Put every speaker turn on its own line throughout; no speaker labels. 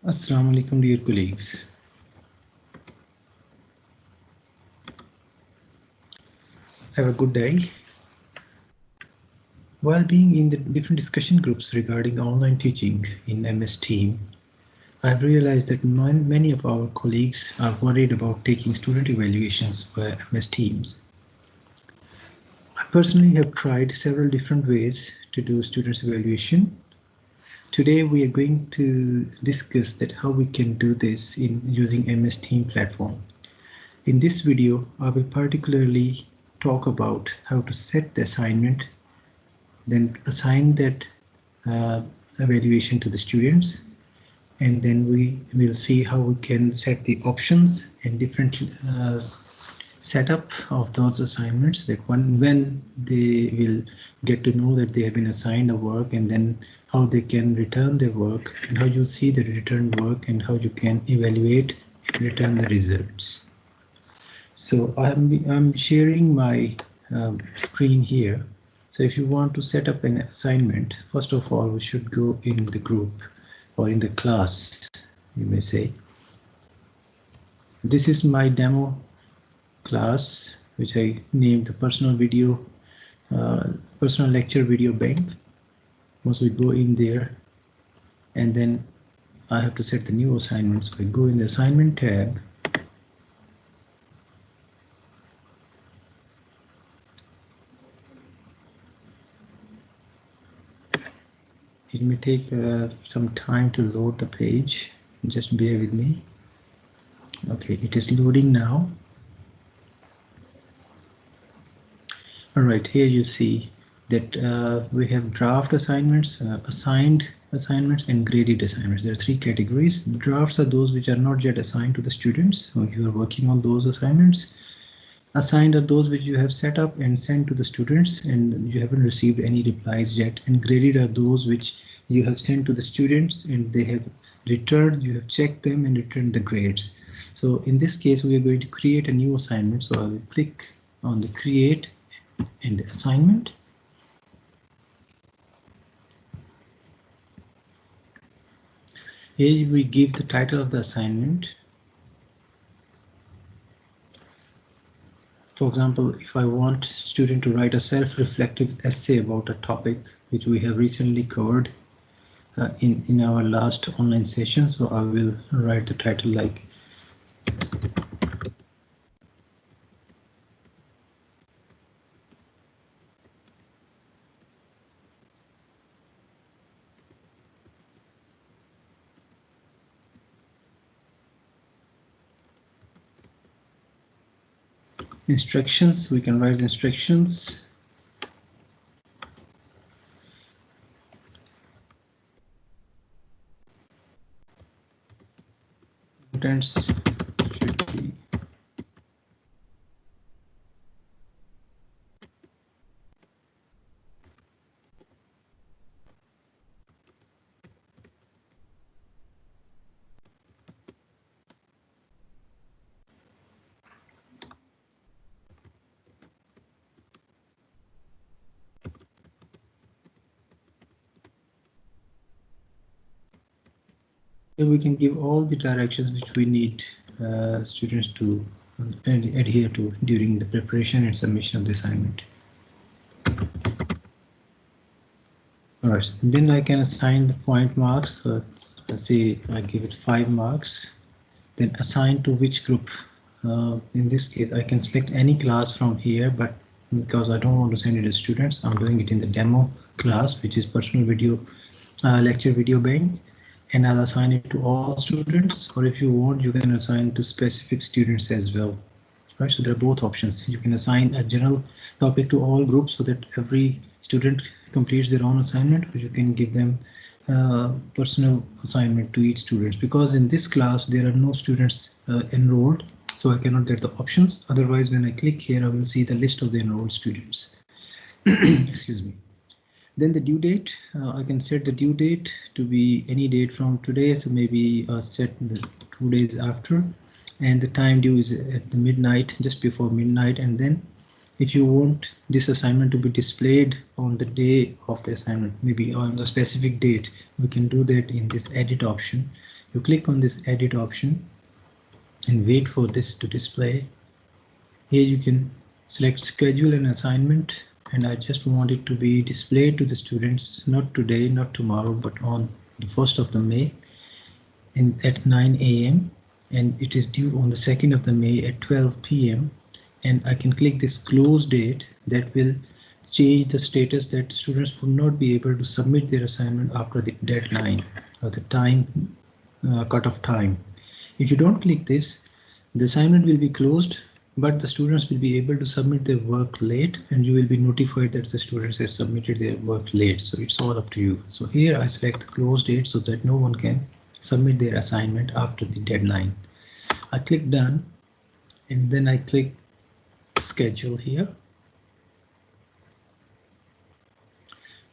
Assalamu alaikum, dear colleagues. Have a good day. While being in the different discussion groups regarding online teaching in MS Team, I've realized that many of our colleagues are worried about taking student evaluations via MS Teams. I personally have tried several different ways to do students evaluation. Today we are going to discuss that how we can do this in using MS Team platform. In this video, I will particularly talk about how to set the assignment, then assign that evaluation to the students, and then we will see how we can set the options and different setup of those assignments, that when they will get to know that they have been assigned a work, and then how they can return their work and how you see the returned work and how you can evaluate and return the results. So I'm sharing my screen here. So if you want to set up an assignment, first of all, we should go in the group or in the class, you may say. This is my demo class, which I named the personal lecture video bank. Once we go in there, and then I have to set the new assignment. So I go in the assignment tab. It may take some time to load the page. Just bear with me. Okay, it is loading now. All right, here you see that we have draft assignments, assigned assignments, and graded assignments. There are three categories. Drafts are those which are not yet assigned to the students, so you are working on those assignments. Assigned are those which you have set up and sent to the students and you haven't received any replies yet. And graded are those which you have sent to the students and they have returned, you have checked them and returned the grades. So in this case, we are going to create a new assignment. So I will click on the create and the assignment. Here we give the title of the assignment. For example, if I want student to write a self-reflective essay about a topic which we have recently covered in our last online session, so I will write the title like instructions. We can write instructions. Contents should be we can give all the directions which we need students to adhere to during the preparation and submission of the assignment. Alright, then I can assign the point marks. Let's say I give it 5 marks. Then assign to which group. In this case, I can select any class from here, but because I don't want to send it to students, I'm doing it in the demo class, which is personal video lecture video bank, and I'll assign it to all students, or if you want, you can assign to specific students as well. Right, so there are both options. You can assign a general topic to all groups so that every student completes their own assignment, or you can give them personal assignment to each student. Because in this class there are no students enrolled, so I cannot get the options. Otherwise, when I click here, I will see the list of the enrolled students. Excuse me. Then the due date, I can set the due date to be any date from today, so maybe set the 2 days after, and the time due is at the midnight, just before midnight. And then if you want this assignment to be displayed on the day of the assignment, maybe on a specific date, we can do that in this edit option. You click on this edit option and wait for this to display. Here you can select schedule an assignment, and I just want it to be displayed to the students, not today, not tomorrow, but on the 1st of the May at 9 a.m. and it is due on the 2nd of the May at 12 p.m. and I can click this close date. That will change the status that students would not be able to submit their assignment after the deadline or the time cutoff time. If you don't click this, the assignment will be closed, but the students will be able to submit their work late, and you will be notified that the students have submitted their work late. So it's all up to you. So here I select close date so that no one can submit their assignment after the deadline. I click done, and then I click schedule here.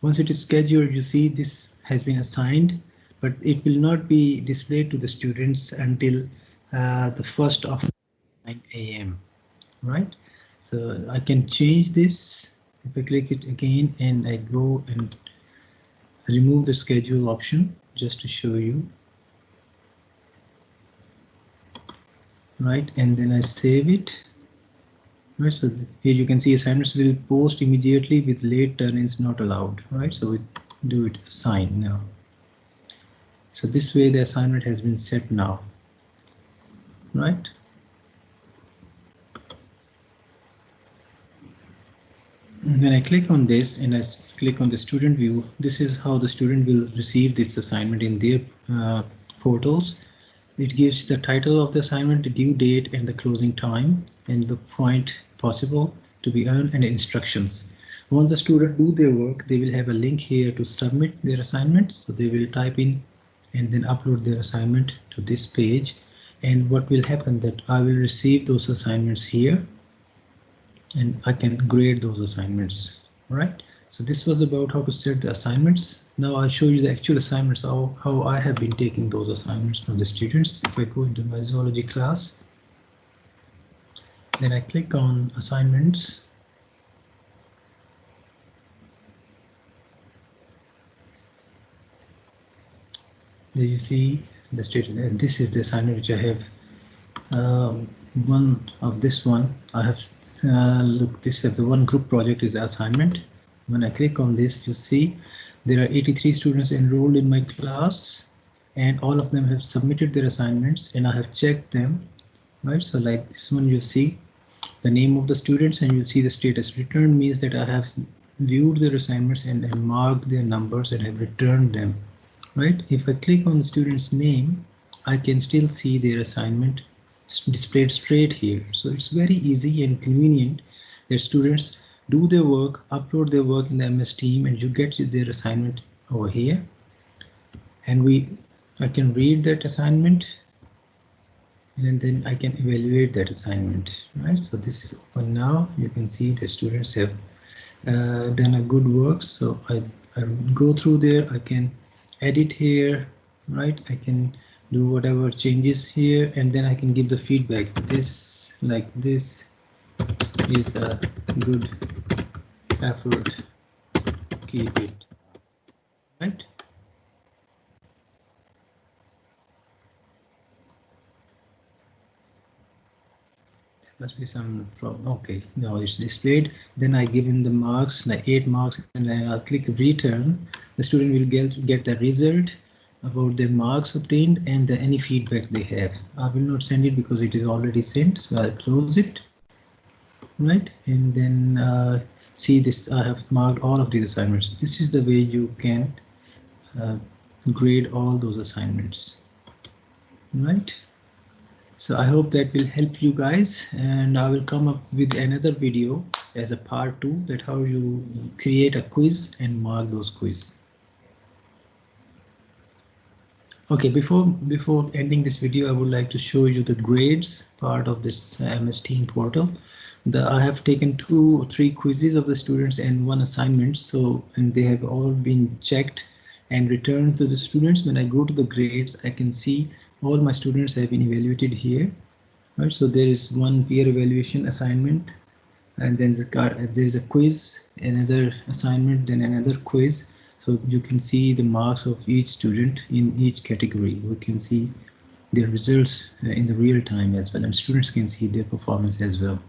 Once it is scheduled, you see this has been assigned, but it will not be displayed to the students until the 1st of 9 a.m. right? So I can change this if I click it again and I go and remove the schedule option just to show you, right? And then I save it. Right, so here you can see assignments will post immediately with late turn-ins not allowed, right? So we do it assign now. So this way the assignment has been set now, right? When I click on this and I click on the student view, this is how the student will receive this assignment in their portals. It gives the title of the assignment, the due date and the closing time, and the point possible to be earned and instructions. Once the student do their work, they will have a link here to submit their assignment. So they will type in and then upload their assignment to this page. And what will happen that I will receive those assignments here and I can grade those assignments, right? So this was about how to set the assignments. Now I'll show you the actual assignments, how I have been taking those assignments from the students. If I go into my zoology class, then I click on assignments. There you see the status, and this is the assignment which I have. One of this one, I have look, this is the one group project is the assignment. When I click on this, you see there are 83 students enrolled in my class, and all of them have submitted their assignments, and I have checked them, right? So like this one, you see the name of the students, and you see the status. Return means that I have viewed their assignments and marked their numbers and have returned them, right? If I click on the student's name, I can still see their assignment displayed straight here. So it's very easy and convenient that students do their work, upload their work in the MS Team, and you get their assignment over here. And I can read that assignment, and then I can evaluate that assignment, right? So this is open now. You can see the students have done a good work. So I go through there, I can edit here, right? I can do whatever changes here, and then I can give the feedback. This, like this, is a good effort. Keep it, right? Must be some problem. Okay, now it's displayed. Then I give him the marks, like 8 marks, and then I'll click return. The student will get the result about their marks obtained and any feedback they have. I will not send it because it is already sent, so I'll close it, right? And then see this, I have marked all of these assignments. This is the way you can grade all those assignments, right? So I hope that will help you guys, and I will come up with another video as a part 2, that how you create a quiz and mark those quiz. Okay, before ending this video, I would like to show you the grades part of this MS Team portal. I have taken 2 or 3 quizzes of the students and 1 assignment. So, and they have all been checked and returned to the students. When I go to the grades, I can see all my students have been evaluated here, right? So there is 1 peer evaluation assignment, and then there is a quiz, another assignment, then another quiz. So you can see the marks of each student in each category. We can see their results in the real time as well, and students can see their performance as well.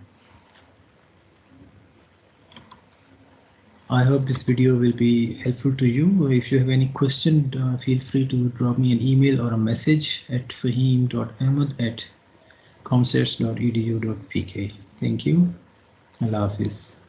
I hope this video will be helpful to you. If you have any question, feel free to drop me an email or a message at fahim.ahmad@comsets.edu.pk. Thank you. Allah Hafiz.